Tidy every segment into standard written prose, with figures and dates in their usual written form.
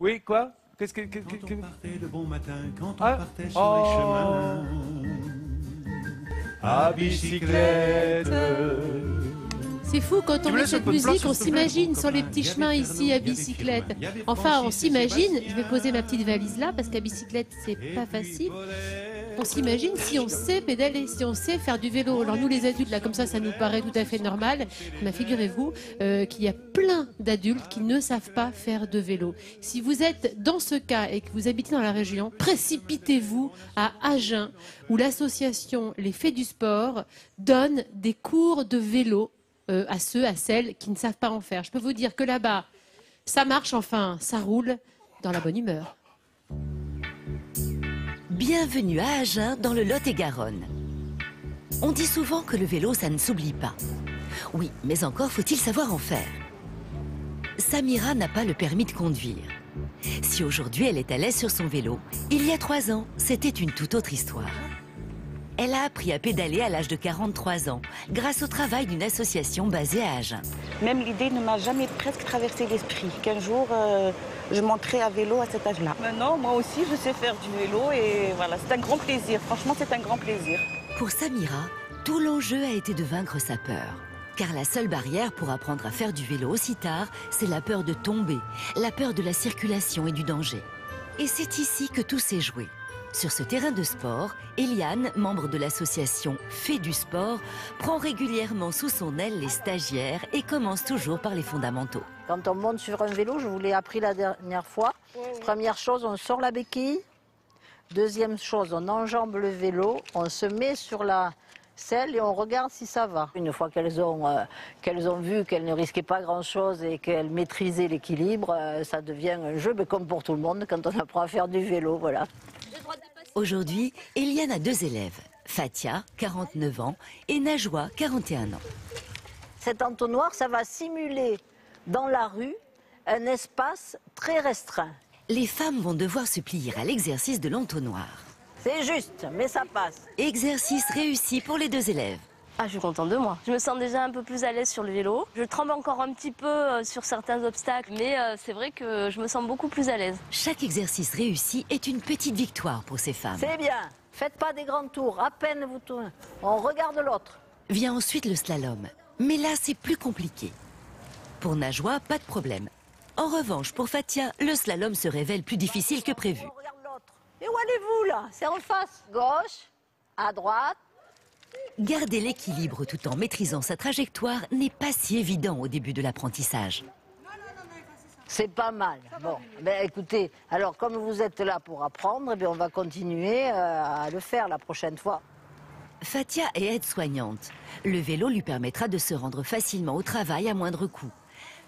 Oui, quoi? Qu'est-ce que... Quand on partait le bon matin, quand on Ah. partait sur les chemins, À bicyclette. C'est fou, quand Tu on me met laisses un cette peu de place, musique, on s'il te plaît? s'imagine sur les petits chemins ici à bicyclette. Enfin, on s'imagine, je vais poser ma petite valise là, parce qu'à bicyclette, c'est pas facile. On s'imagine si on sait pédaler, si on sait faire du vélo. Alors nous les adultes, là, comme ça nous paraît tout à fait normal. Mais figurez-vous qu'il y a plein d'adultes qui ne savent pas faire de vélo. Si vous êtes dans ce cas et que vous habitez dans la région, précipitez-vous à Agen, où l'association Les Fées du Sport donne des cours de vélo à ceux, à celles qui ne savent pas en faire. Je peux vous dire que là-bas, ça marche, enfin, ça roule dans la bonne humeur. Bienvenue à Agen, dans le Lot-et-Garonne. On dit souvent que le vélo, ça ne s'oublie pas. Oui, mais encore faut-il savoir en faire. Samira n'a pas le permis de conduire. Si aujourd'hui elle est à l'aise sur son vélo, il y a 3 ans, c'était une toute autre histoire. Elle a appris à pédaler à l'âge de 43 ans, grâce au travail d'une association basée à Agen. Même l'idée ne m'a jamais presque traversé l'esprit qu'un jour je monterai à vélo à cet âge-là. Maintenant, moi aussi, je sais faire du vélo et voilà, c'est un grand plaisir. Franchement, c'est un grand plaisir. Pour Samira, tout l'enjeu a été de vaincre sa peur. Car la seule barrière pour apprendre à faire du vélo aussi tard, c'est la peur de tomber, la peur de la circulation et du danger. Et c'est ici que tout s'est joué. Sur ce terrain de sport, Eliane, membre de l'association Fées du Sport, prend régulièrement sous son aile les stagiaires et commence toujours par les fondamentaux. Quand on monte sur un vélo, je vous l'ai appris la dernière fois. Première chose, on sort la béquille. Deuxième chose, on enjambe le vélo, on se met sur la selle et on regarde si ça va. Une fois qu'elles ont vu qu'elles ne risquaient pas grand-chose et qu'elles maîtrisaient l'équilibre, ça devient un jeu, mais comme pour tout le monde, quand on apprend à faire du vélo, voilà. Aujourd'hui, Eliane a 2 élèves, Fatia, 49 ans, et Najwa, 41 ans. Cet entonnoir, ça va simuler dans la rue un espace très restreint. Les femmes vont devoir se plier à l'exercice de l'entonnoir. C'est juste, mais ça passe. Exercice réussi pour les 2 élèves. Ah, je suis contente de moi. Je me sens déjà un peu plus à l'aise sur le vélo. Je tremble encore un petit peu sur certains obstacles, mais c'est vrai que je me sens beaucoup plus à l'aise. Chaque exercice réussi est une petite victoire pour ces femmes. C'est bien. Faites pas des grands tours, à peine vous tournez. On regarde l'autre. Vient ensuite le slalom. Mais là, c'est plus compliqué. Pour Najwa, pas de problème. En revanche, pour Fatia, le slalom se révèle plus difficile que prévu. On regarde l'autre. Et où allez-vous là? C'est en face. Gauche, à droite. Garder l'équilibre tout en maîtrisant sa trajectoire n'est pas si évident au début de l'apprentissage. C'est pas mal. Bon, ben écoutez, alors comme vous êtes là pour apprendre, eh bien, on va continuer à le faire la prochaine fois. Fatia est aide-soignante. Le vélo lui permettra de se rendre facilement au travail à moindre coût.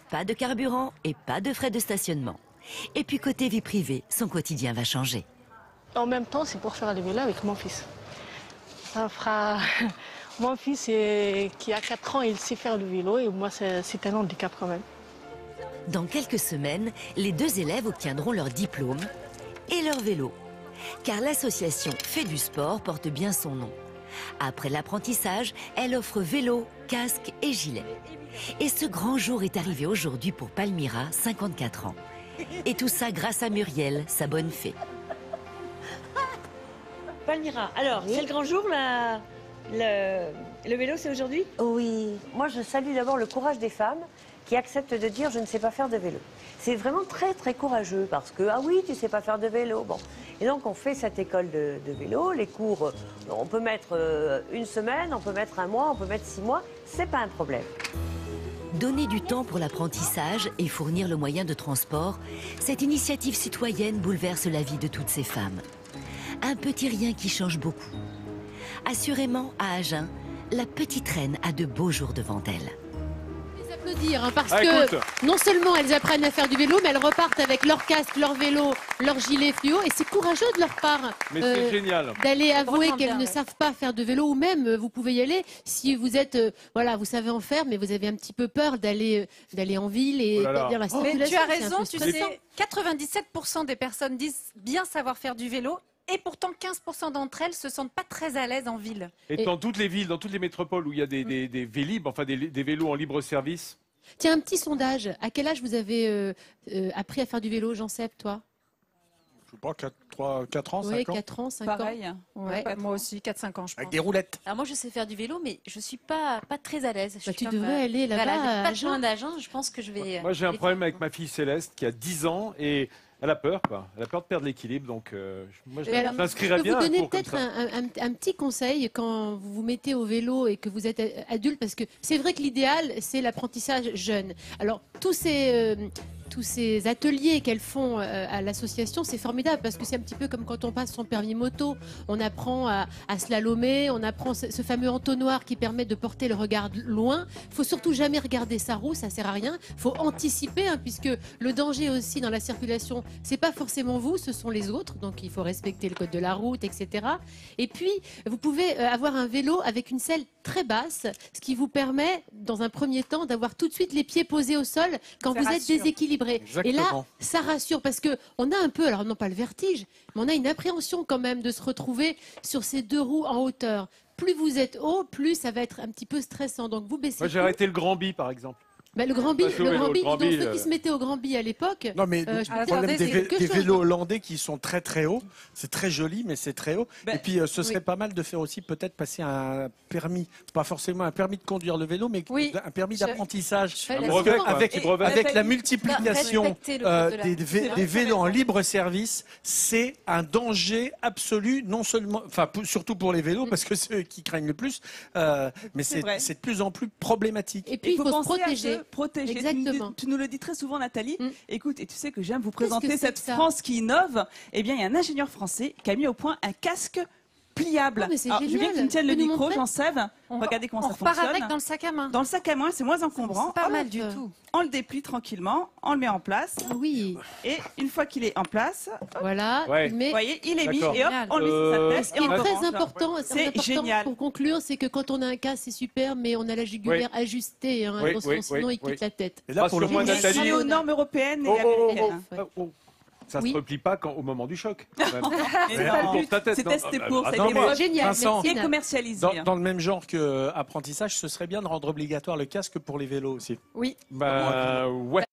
Pas de carburant et pas de frais de stationnement. Et puis côté vie privée, son quotidien va changer. En même temps, c'est pour faire le vélo avec mon fils. Ça fera... Mon fils, qui a 4 ans, il sait faire le vélo et moi, c'est un handicap quand même. Dans quelques semaines, les 2 élèves obtiendront leur diplôme et leur vélo. Car l'association Fées du Sport porte bien son nom. Après l'apprentissage, elle offre vélo, casque et gilet. Et ce grand jour est arrivé aujourd'hui pour Palmyra, 54 ans. Et tout ça grâce à Muriel, sa bonne fée. Palmyra, alors, c'est le grand jour, là, le vélo, c'est aujourd'hui? Oui, moi je salue d'abord le courage des femmes qui acceptent de dire je ne sais pas faire de vélo. C'est vraiment très très courageux parce que, ah oui, tu sais pas faire de vélo, bon. Et donc on fait cette école de vélo, les cours, on peut mettre 1 semaine, on peut mettre 1 mois, on peut mettre 6 mois, c'est pas un problème. Donner du temps pour l'apprentissage et fournir le moyen de transport, cette initiative citoyenne bouleverse la vie de toutes ces femmes. Un petit rien qui change beaucoup. Assurément, à Agen, la petite reine a de beaux jours devant elle. Les applaudir, parce que non seulement elles apprennent à faire du vélo, mais elles repartent avec leur casque, leur vélo, leur gilet fluo, et c'est courageux de leur part. Mais c'est génial. D'aller avouer qu'elles ne savent pas faire de vélo, ou même vous pouvez y aller si vous êtes, voilà, vous savez en faire, mais vous avez un petit peu peur d'aller en ville et dire la circulation. Mais tu as raison, tu sais, 97% des personnes disent bien savoir faire du vélo. Et pourtant, 15% d'entre elles se sentent pas très à l'aise en ville. Et dans toutes les villes, dans toutes les métropoles où il y a des Vélib, enfin des vélos en libre service, Tiens, un petit sondage. À quel âge vous avez appris à faire du vélo, Jean-Seb, toi? Je sais pas, 4 ans, 5 Oui, ans. 4 ans, 5 Pareil. ans. Ouais, moi aussi, 4-5 ans, je pense. Avec des roulettes. Alors moi, je sais faire du vélo, mais je suis pas très à l'aise. Je Bah, suis tu comme, devrais aller là-bas, Voilà, j'ai à pas de Agen. loin d'Agen. Je pense que je vais. Moi, j'ai un aller problème avec ma fille Céleste qui a 10 ans et elle a peur, quoi. Elle a peur de perdre l'équilibre, donc moi, je Mais alors, m'inscrirais je bien peux à vous un donner cours comme peut-être ça. un petit conseil quand vous vous mettez au vélo et que vous êtes adulte, parce que c'est vrai que l'idéal, c'est l'apprentissage jeune. Alors, tous ces ateliers qu'elles font à l'association, c'est formidable, parce que c'est un petit peu comme quand on passe son permis moto. On apprend à slalomer, on apprend ce fameux entonnoir qui permet de porter le regard loin. Il faut surtout jamais regarder sa roue, ça sert à rien. Il faut anticiper, hein, puisque le danger aussi dans la circulation, c'est pas forcément vous, ce sont les autres. Donc il faut respecter le code de la route, etc. Et puis, vous pouvez avoir un vélo avec une selle très basse, ce qui vous permet, dans un premier temps, d'avoir tout de suite les pieds posés au sol quand Ça vous êtes rassure. déséquilibré. Et là, Exactement. ça rassure parce que on a un peu, alors non pas le vertige, mais on a une appréhension quand même de se retrouver sur ces deux roues en hauteur. Plus vous êtes haut, plus ça va être un petit peu stressant. Donc vous baissez. Moi, j'ai tout. arrêté le Grand Bi, par exemple. Bah, le Grand Bi, Parce que oui, le Grand donc Bi, ceux qui se mettaient au Grand Bi à l'époque. Non, mais je peux le dire, problème c'est des quelque chose. vélos hollandais qui sont très très hauts, c'est très joli, mais c'est très haut. Ben, Et puis ce serait oui. pas mal de faire aussi peut-être passer un permis, pas forcément un permis de conduire le vélo, mais Oui. un permis Je- d'apprentissage. Un brevet, quoi. Avec, Petit brevet. avec la multiplication Respecter le code de la route. des vélos en libre service, c'est un danger absolu, non seulement, enfin surtout pour les vélos, parce que c'est eux qui craignent le plus, mais C'est vrai. c'est de plus en plus problématique. Et puis il faut se penser à protéger. se protéger. Exactement. Tu nous le dis très souvent, Nathalie. Mm. Écoute, et tu sais que j'aime vous Qu'est-ce que présenter c'est cette que ça France qui innove. Eh bien, il y a un ingénieur français qui a mis au point un casque pliable. Oh, mais c'est Alors, je veux bien génial. que tu me tiennes le Tu peux nous micro, montrer Jean-Seb. On Regardez comment on ça repart fonctionne. avec dans le sac à main. Dans le sac à main, c'est moins encombrant. C'est pas Hop, mal du tout. On le déplie tranquillement, on le met en place. Ah oui, Et une fois qu'il est en place, voilà. Ouais. Mais vous voyez, il est mis D'accord. et hop, on le met sur sa tête ce et qui on est le très range. important, C'est génial. pour conclure, c'est que quand on a un cas, c'est super, mais on a la jugulaire ajustée. Hein, Oui, attention, oui, sinon oui, il quitte oui. la tête. Et là, pour le Rassure-moi, coup, Nathalie. Lié aux normes européennes et Oh, oh, oh, américaines. oh, oh. Ça Oui. se replie pas au moment du choc. quand même. Mais C'est non, pas pour ta tête, c'est non. testé Ah, pour, bah, ça a été attends-moi. Génial, Vincent, merci. et commercialisé. dans le même genre que apprentissage, ce serait bien de rendre obligatoire le casque pour les vélos aussi. Oui. Bah, ouais.